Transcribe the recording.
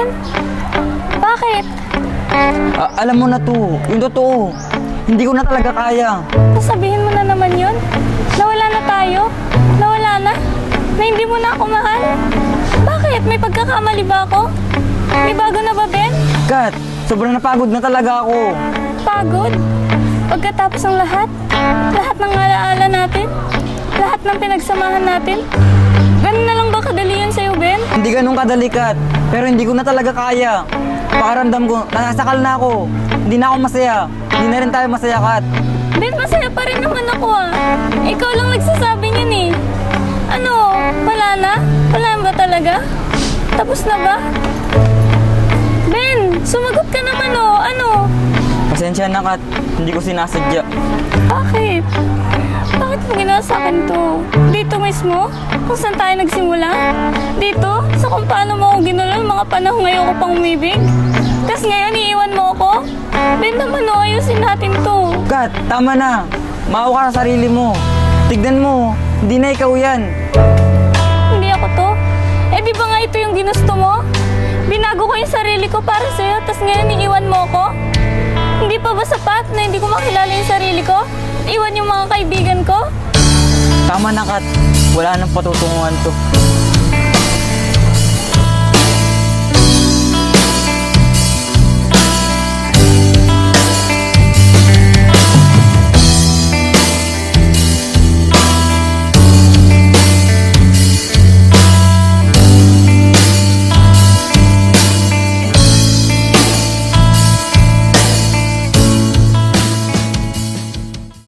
Ben? Bakit? Alam mo na to, yung totoo. Hindi ko na talaga kaya. Sasabihin mo na naman yun? Nawala na tayo? Nawala na? Na hindi mo na ako mahal? Bakit? May pagkakamali ba ako? May bago na ba, Ben? Kat, sobrang napagod na talaga ako. Pagod? Pagkatapos ng lahat? Lahat ng alaala natin? Lahat ng pinagsamahan natin? Ganun na lang ba kadali yun sa'yo, Ben? Hindi ganun kadali, Kat. Pero hindi ko na talaga kaya. Pakaramdam ko, nasasakal na ako. Hindi na ako masaya. Hindi na rin tayo masaya, Kat. Ben, masaya pa rin naman ako ah. Ikaw lang nagsasabi niyan eh. Ano? Wala na? Wala ba talaga? Tapos na ba? Ben, sumagot ka naman oh. Ano? Pasensya na, Kat. Hindi ko sinasadya. Bakit? Bakit mo ginawa sa akin to? Dito mismo? Kung saan tayo nagsimula? Dito? Sa kung paano mo ako ginulo mga panahon ngayon ko pang umibig? Tapos ngayon iiwan mo ako? Ben naman oh, ayusin natin to. Kat, tama na. Maawa ka sa sarili mo. Tignan mo, hindi na ikaw yan. Hindi ako to. Eh di ba nga ito yung ginusto mo? Binago ko yung sarili ko para sa'yo, tapos ngayon iiwan mo ako? Hindi pa ba sapat na hindi ko makilala yung sarili ko? Iwan yung mga kaibigan ko? Tama na, Kat. Wala nang patutunguhan to.